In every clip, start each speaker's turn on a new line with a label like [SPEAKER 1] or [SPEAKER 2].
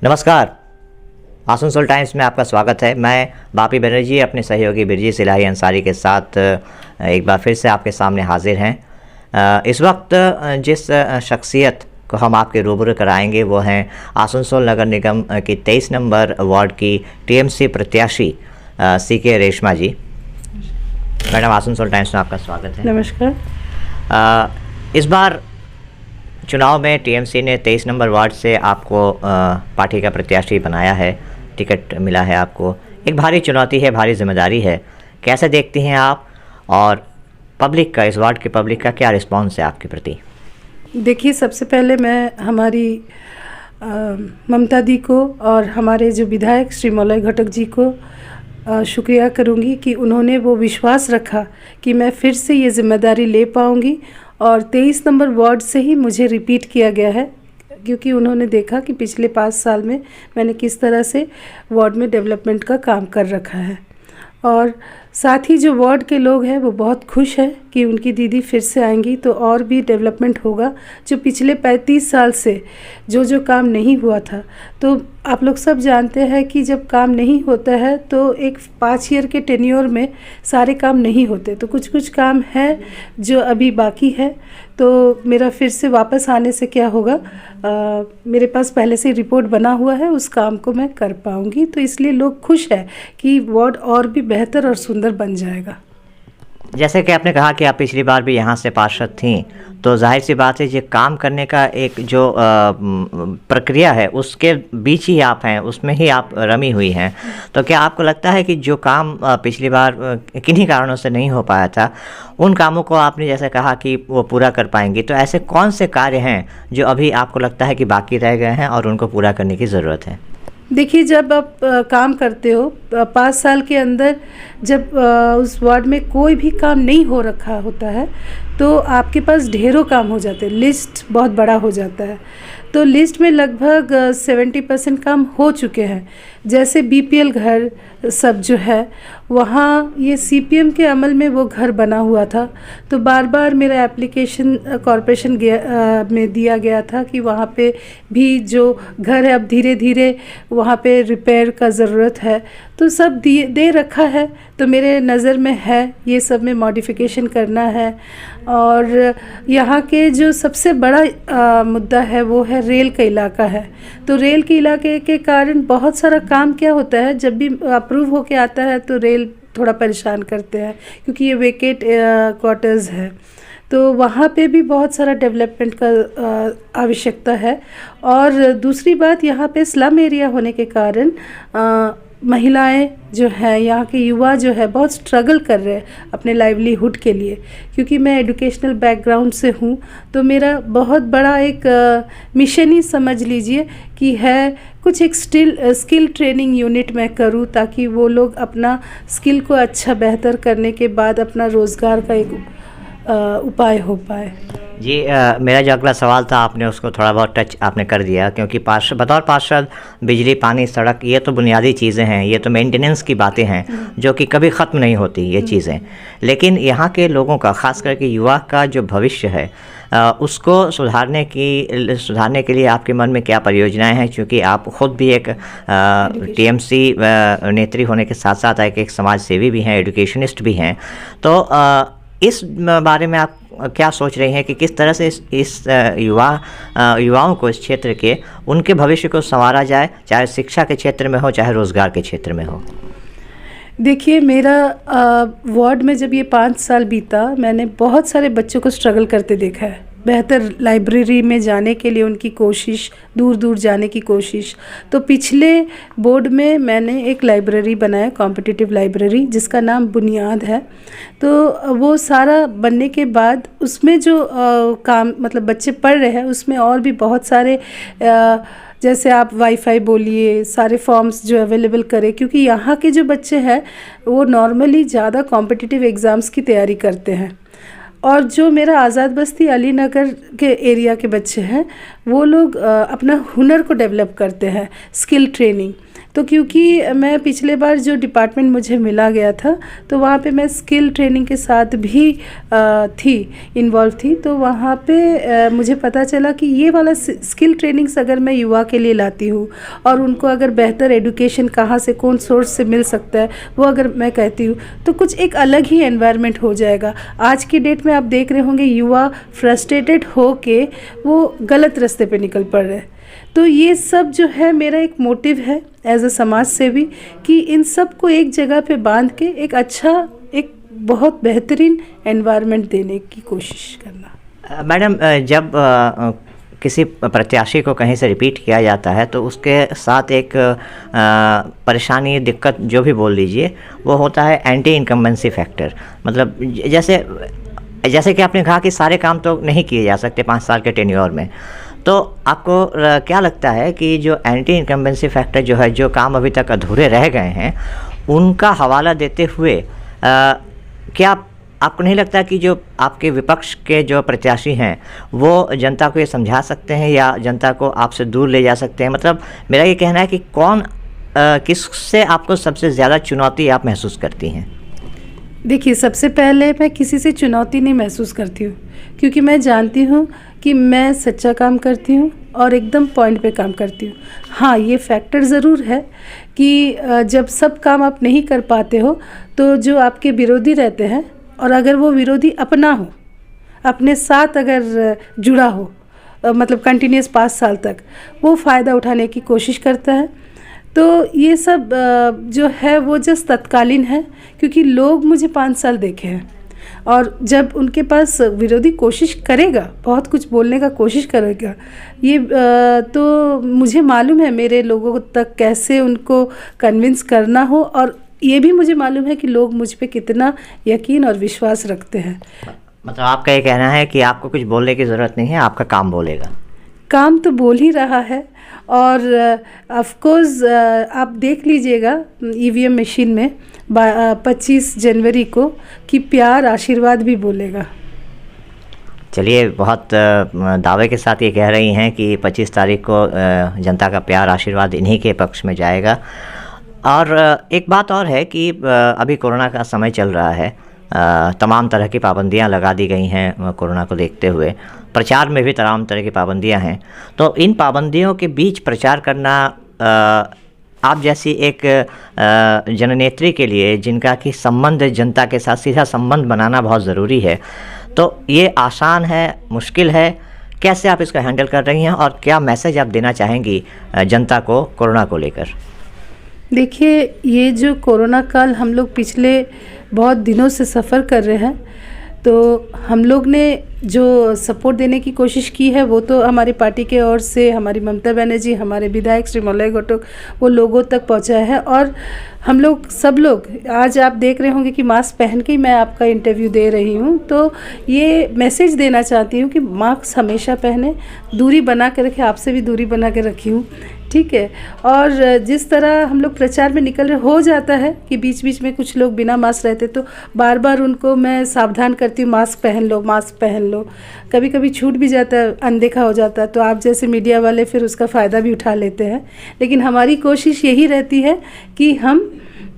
[SPEAKER 1] नमस्कार। आसनसोल टाइम्स में आपका स्वागत है। मैं बापी बनर्जी अपने सहयोगी बिरजी सिलाही अंसारी के साथ एक बार फिर से आपके सामने हाजिर हैं। इस वक्त जिस शख्सियत को हम आपके रूबरू कराएंगे वो हैं आसनसोल नगर निगम की 23 नंबर वार्ड की टीएमसी प्रत्याशी सीके रेशमा जी। मैडम, आसनसोल टाइम्स में आपका स्वागत है।
[SPEAKER 2] नमस्कार।
[SPEAKER 1] इस बार चुनाव में टीएमसी ने 23 नंबर वार्ड से आपको पार्टी का प्रत्याशी बनाया है, टिकट मिला है आपको। एक भारी चुनौती है, भारी जिम्मेदारी है। कैसे देखती हैं आप, और पब्लिक का, इस वार्ड के पब्लिक का क्या रिस्पांस है आपके प्रति?
[SPEAKER 2] देखिए, सबसे पहले मैं हमारी ममता दी को और हमारे जो विधायक श्री मलय घटक जी को शुक्रिया करूंगी कि उन्होंने वो विश्वास रखा कि मैं फिर से ये जिम्मेदारी ले पाऊंगी, और 23 नंबर वार्ड से ही मुझे रिपीट किया गया है, क्योंकि उन्होंने देखा कि पिछले 5 साल में मैंने किस तरह से वार्ड में डेवलपमेंट का काम कर रखा है। और साथ ही जो वार्ड के लोग हैं वो बहुत खुश हैं कि उनकी दीदी फिर से आएंगी तो और भी डेवलपमेंट होगा। जो पिछले 35 साल से जो काम नहीं हुआ था, तो आप लोग सब जानते हैं कि जब काम नहीं होता है तो एक 5 ईयर के टेन्योर में सारे काम नहीं होते, तो कुछ काम है जो अभी बाकी है। तो मेरा फिर से वापस आने से क्या होगा, मेरे पास पहले से रिपोर्ट बना हुआ है, उस काम को मैं कर पाऊँगी। तो इसलिए लोग खुश है कि वार्ड और भी बेहतर और सुंदर बन जाएगा।
[SPEAKER 1] जैसे कि आपने कहा कि आप पिछली बार भी यहाँ से पार्षद थीं, तो जाहिर सी बात है ये काम करने का एक जो प्रक्रिया है उसके बीच ही आप हैं, उसमें ही आप रमी हुई हैं। तो क्या आपको लगता है कि जो काम पिछली बार किन्हीं कारणों से नहीं हो पाया था, उन कामों को आपने जैसे कहा कि वो पूरा कर पाएंगी, तो ऐसे कौन से कार्य हैं जो अभी आपको लगता है कि बाकी रह गए हैं और उनको पूरा करने की ज़रूरत है?
[SPEAKER 2] देखिए, जब आप काम करते हो 5 साल के अंदर, जब उस वार्ड में कोई भी काम नहीं हो रखा होता है तो आपके पास ढेरों काम हो जाते हैं, लिस्ट बहुत बड़ा हो जाता है। तो लिस्ट में लगभग 70% काम हो चुके हैं। जैसे बीपीएल घर सब जो है, वहाँ ये सीपीएम के अमल में वो घर बना हुआ था, तो बार बार मेरा एप्लीकेशन कॉरपोरेशन में दिया गया था कि वहाँ पे भी जो घर है अब धीरे धीरे वहाँ पे रिपेयर का ज़रूरत है, तो सब दे रखा है। तो मेरे नज़र में है ये सब में मॉडिफिकेशन करना है। और यहाँ के जो सबसे बड़ा मुद्दा है वो है रेल का इलाका है। तो रेल के इलाके के कारण बहुत सारा काम क्या होता है, जब भी अप्रूव होके आता है तो रेल थोड़ा परेशान करते हैं, क्योंकि ये वेकेट क्वार्टर्स है। तो वहाँ पे भी बहुत सारा डेवलपमेंट का आवश्यकता है। और दूसरी बात, यहाँ पे स्लम एरिया होने के कारण महिलाएं जो हैं, यहाँ के युवा जो है, बहुत स्ट्रगल कर रहे हैं अपने लाइवलीहुड के लिए। क्योंकि मैं एजुकेशनल बैकग्राउंड से हूँ, तो मेरा बहुत बड़ा एक मिशन ही समझ लीजिए कि है, कुछ एक स्किल ट्रेनिंग यूनिट मैं करूँ, ताकि वो लोग अपना स्किल को अच्छा बेहतर करने के बाद अपना रोज़गार का एक उपाय हो पाए।
[SPEAKER 1] जी, मेरा जो अगला सवाल था आपने उसको थोड़ा बहुत टच आपने कर दिया, क्योंकि बतौर पार्षद बिजली, पानी, सड़क, ये तो बुनियादी चीज़ें हैं, ये तो मेंटेनेंस की बातें हैं जो कि कभी ख़त्म नहीं होती ये चीज़ें। लेकिन यहाँ के लोगों का, ख़ास करके युवा का जो भविष्य है, उसको सुधारने के लिए आपके मन में क्या परियोजनाएं हैं? क्योंकि आप ख़ुद भी एक टीएमसी नेत्री होने के साथ साथ एक समाज सेवी भी हैं, एजुकेशनिस्ट भी हैं। तो इस बारे में आप क्या सोच रहे हैं कि किस तरह से इस युवाओं को, इस क्षेत्र के, उनके भविष्य को संवारा जाए, चाहे शिक्षा के क्षेत्र में हो, चाहे रोज़गार के क्षेत्र में हो?
[SPEAKER 2] देखिए, मेरा वार्ड में जब ये 5 साल बीता, मैंने बहुत सारे बच्चों को स्ट्रगल करते देखा है। बेहतर लाइब्रेरी में जाने के लिए उनकी कोशिश, दूर दूर जाने की कोशिश। तो पिछले बोर्ड में मैंने एक लाइब्रेरी बनाया, कॉम्पिटिटिव लाइब्रेरी, जिसका नाम बुनियाद है। तो वो सारा बनने के बाद उसमें जो काम, मतलब बच्चे पढ़ रहे हैं, उसमें और भी बहुत सारे जैसे आप वाईफाई बोलिए, सारे फॉर्म्स जो अवेलेबल करें, क्योंकि यहाँ के जो बच्चे हैं वो नॉर्मली ज़्यादा कॉम्पिटिटिव एग्ज़ाम्स की तैयारी करते हैं। और जो मेरा आज़ाद बस्ती अली नगर के एरिया के बच्चे हैं वो लोग अपना हुनर को डेवलप करते हैं, स्किल ट्रेनिंग। तो क्योंकि मैं पिछले बार जो डिपार्टमेंट मुझे मिला गया था तो वहाँ पे मैं स्किल ट्रेनिंग के साथ भी इन्वॉल्व थी। तो वहाँ पे मुझे पता चला कि ये वाला स्किल ट्रेनिंग्स अगर मैं युवा के लिए लाती हूँ और उनको अगर बेहतर एजुकेशन कहाँ से, कौन सोर्स से मिल सकता है, वो अगर मैं कहती हूँ तो कुछ एक अलग ही एनवायरनमेंट हो जाएगा। आज की डेट में आप देख रहे होंगे युवा फ्रस्ट्रेटेड हो के वो गलत रास्ते पे निकल पड़ रहे हैं। तो ये सब जो है मेरा एक मोटिव है एज अ समाज सेवी कि इन सब को एक जगह पे बांध के एक अच्छा, एक बहुत बेहतरीन एनवायरनमेंट देने की कोशिश करना।
[SPEAKER 1] मैडम, जब किसी प्रत्याशी को कहीं से रिपीट किया जाता है तो उसके साथ एक परेशानी, दिक्कत जो भी बोल लीजिए, वो होता है एंटी इनकम्बेंसी फैक्टर। मतलब जैसे कि आपने कहा कि सारे काम तो नहीं किए जा सकते 5 साल के टेन्योर में, तो आपको क्या लगता है कि जो एंटी इनकम्बेंसी फैक्टर जो है, जो काम अभी तक अधूरे रह गए हैं, उनका हवाला देते हुए क्या आपको नहीं लगता कि जो आपके विपक्ष के जो प्रत्याशी हैं वो जनता को ये समझा सकते हैं या जनता को आपसे दूर ले जा सकते हैं? मतलब मेरा ये कहना है कि कौन किससे आपको सबसे ज़्यादा चुनौती आप महसूस करती हैं?
[SPEAKER 2] देखिए, सबसे पहले मैं किसी से चुनौती नहीं महसूस करती हूँ, क्योंकि मैं जानती हूँ कि मैं सच्चा काम करती हूँ और एकदम पॉइंट पे काम करती हूँ। हाँ, ये फैक्टर ज़रूर है कि जब सब काम आप नहीं कर पाते हो तो जो आपके विरोधी रहते हैं, और अगर वो विरोधी अपना हो, अपने साथ अगर जुड़ा हो, मतलब कंटिन्यूस 5 साल तक, वो फ़ायदा उठाने की कोशिश करता है। तो ये सब जो है वो जस्ट तत्कालीन है, क्योंकि लोग मुझे 5 साल देखे हैं, और जब उनके पास विरोधी कोशिश करेगा, बहुत कुछ बोलने का कोशिश करेगा, ये तो मुझे मालूम है मेरे लोगों तक कैसे उनको कन्विंस करना हो, और ये भी मुझे मालूम है कि लोग मुझ पे कितना यकीन और विश्वास रखते हैं।
[SPEAKER 1] मतलब आपका ये कहना है कि आपको कुछ बोलने की ज़रूरत नहीं है, आपका काम बोलेगा।
[SPEAKER 2] काम तो बोल ही रहा है, और ऑफ कोर्स आप देख लीजिएगा ईवीएम मशीन में 25 जनवरी को कि प्यार आशीर्वाद भी बोलेगा।
[SPEAKER 1] चलिए, बहुत दावे के साथ ये कह रही हैं कि 25 तारीख को जनता का प्यार आशीर्वाद इन्हीं के पक्ष में जाएगा। और एक बात और है कि अभी कोरोना का समय चल रहा है, तमाम तरह की पाबंदियां लगा दी गई हैं कोरोना को देखते हुए, प्रचार में भी तमाम तरह की पाबंदियां हैं। तो इन पाबंदियों के बीच प्रचार करना आप जैसी एक जननेत्री के लिए, जिनका कि संबंध जनता के साथ सीधा संबंध बनाना बहुत ज़रूरी है, तो ये आसान है, मुश्किल है? कैसे आप इसको हैंडल कर रही हैं और क्या मैसेज आप देना चाहेंगी जनता को कोरोना को लेकर?
[SPEAKER 2] देखिए, ये जो कोरोना काल हम लोग पिछले बहुत दिनों से सफ़र कर रहे हैं, तो हम लोग ने जो सपोर्ट देने की कोशिश की है वो तो हमारी पार्टी के ओर से हमारी ममता बनर्जी, हमारे विधायक श्री मलय घटक, वो लोगों तक पहुंचा है। और हम लोग सब लोग, आज आप देख रहे होंगे कि मास्क पहन के ही मैं आपका इंटरव्यू दे रही हूं, तो ये मैसेज देना चाहती हूं कि मास्क हमेशा पहने, दूरी बना के रखें, आपसे भी दूरी बना के रखी हूँ, ठीक है। और जिस तरह हम लोग प्रचार में निकल रहे, हो जाता है कि बीच बीच में कुछ लोग बिना मास्क रहते, तो बार बार उनको मैं सावधान करती हूँ, मास्क पहन लो, मास्क पहन लो। कभी कभी छूट भी जाता है, अनदेखा हो जाता है, तो आप जैसे मीडिया वाले फिर उसका फ़ायदा भी उठा लेते हैं। लेकिन हमारी कोशिश यही रहती है कि हम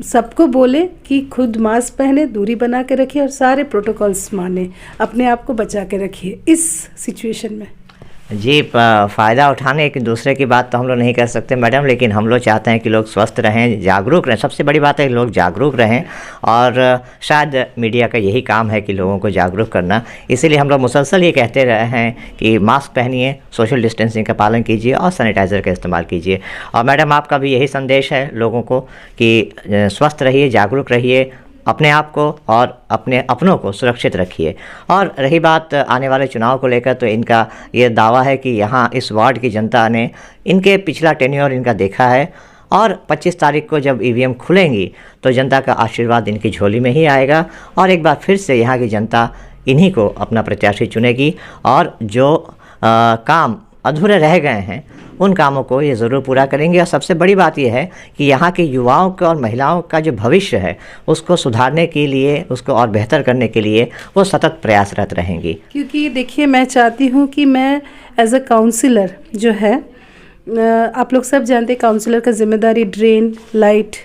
[SPEAKER 2] सबको बोले कि खुद मास्क पहने, दूरी बना के रखिए और सारे प्रोटोकॉल्स माने, अपने आप को बचा के रखिए इस सिचुएशन में।
[SPEAKER 1] जी, फ़ायदा उठाने एक दूसरे की बात तो हम लोग नहीं कर सकते मैडम, लेकिन हम लोग चाहते हैं कि लोग स्वस्थ रहें, जागरूक रहें। सबसे बड़ी बात है कि लोग जागरूक रहें, और शायद मीडिया का यही काम है कि लोगों को जागरूक करना। इसीलिए हम लोग मुसलसल ये कहते रहे हैं कि मास्क पहनिए, सोशल डिस्टेंसिंग का पालन कीजिए और सैनिटाइज़र का इस्तेमाल कीजिए। और मैडम, आपका भी यही संदेश है लोगों को कि स्वस्थ रहिए, जागरूक रहिए, अपने आप को और अपने अपनों को सुरक्षित रखिए। और रही बात आने वाले चुनाव को लेकर, तो इनका ये दावा है कि यहाँ इस वार्ड की जनता ने इनके पिछला टेन्योर इनका देखा है, और 25 तारीख को जब ईवीएम खुलेंगी तो जनता का आशीर्वाद इनकी झोली में ही आएगा, और एक बार फिर से यहाँ की जनता इन्हीं को अपना प्रत्याशी चुनेगी। और जो काम अधूरे रह गए हैं उन कामों को ये ज़रूर पूरा करेंगे। और सबसे बड़ी बात यह है कि यहाँ के युवाओं का और महिलाओं का जो भविष्य है उसको सुधारने के लिए, उसको और बेहतर करने के लिए वो सतत प्रयासरत रहेंगी।
[SPEAKER 2] क्योंकि देखिए, मैं चाहती हूँ कि मैं एज अ काउंसलर जो है, आप लोग सब जानते हैं काउंसलर का जिम्मेदारी ड्रेन, लाइट,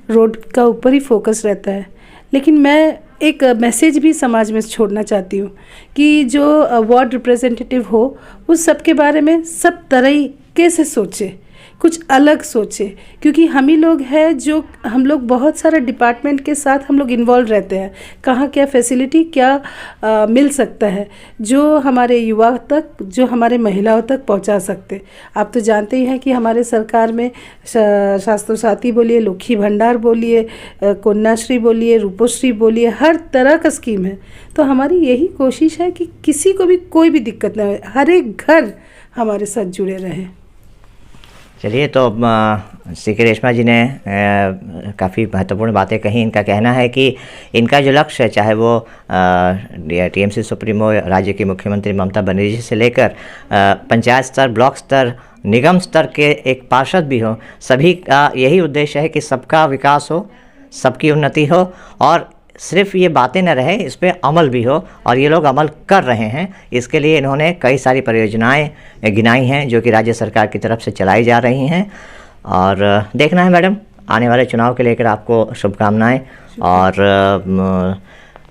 [SPEAKER 2] रोड का ऊपर ही फोकस रहता है, लेकिन मैं एक मैसेज भी समाज में छोड़ना चाहती हूँ कि जो वार्ड रिप्रेजेंटेटिव हो वो सबके बारे में सब तरीके से सोचे, कुछ अलग सोचे। क्योंकि हम ही लोग हैं जो, हम लोग बहुत सारे डिपार्टमेंट के साथ हम लोग इन्वॉल्व रहते हैं, कहाँ क्या फैसिलिटी क्या मिल सकता है जो हमारे युवा तक, जो हमारे महिलाओं तक पहुंचा सकते। आप तो जानते ही हैं कि हमारे सरकार में शास्त्र साथी बोलिए, लक्ष्मी भंडार बोलिए, कन्याश्री बोलिए, रूपोश्री बोलिए, हर तरह का स्कीम है। तो हमारी यही कोशिश है कि किसी को भी कोई भी दिक्कत ना हो, हर एक घर हमारे साथ जुड़े रहें।
[SPEAKER 1] चलिए, तो सी के रेशमा जी ने काफ़ी महत्वपूर्ण बातें कही। इनका कहना है कि इनका जो लक्ष्य है, चाहे वो टीएमसी सुप्रीमो राज्य की मुख्यमंत्री ममता बनर्जी से लेकर पंचायत स्तर, ब्लॉक स्तर, निगम स्तर के एक पार्षद भी हो, सभी का यही उद्देश्य है कि सबका विकास हो, सबकी उन्नति हो और सिर्फ ये बातें न रहे, इस पर अमल भी हो। और ये लोग अमल कर रहे हैं। इसके लिए इन्होंने कई सारी परियोजनाएं गिनाई हैं जो कि राज्य सरकार की तरफ से चलाई जा रही हैं। और देखना है मैडम, आने वाले चुनाव के लेकर आपको शुभकामनाएं। और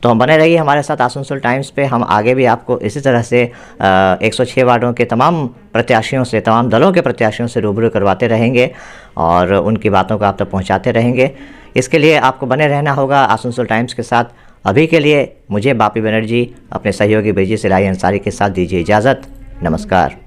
[SPEAKER 1] तो हम बने रहिए हमारे साथ आसनसोल टाइम्स पे। हम आगे भी आपको इसी तरह से 106 वार्डों के तमाम प्रत्याशियों से, तमाम दलों के प्रत्याशियों से रूबरू करवाते रहेंगे और उनकी बातों को आप तक पहुंचाते रहेंगे। इसके लिए आपको बने रहना होगा आसनसोल टाइम्स के साथ। अभी के लिए मुझे बापी बनर्जी अपने सहयोगी बेजी सिलाई अंसारी के साथ दीजिए इजाज़त। नमस्कार।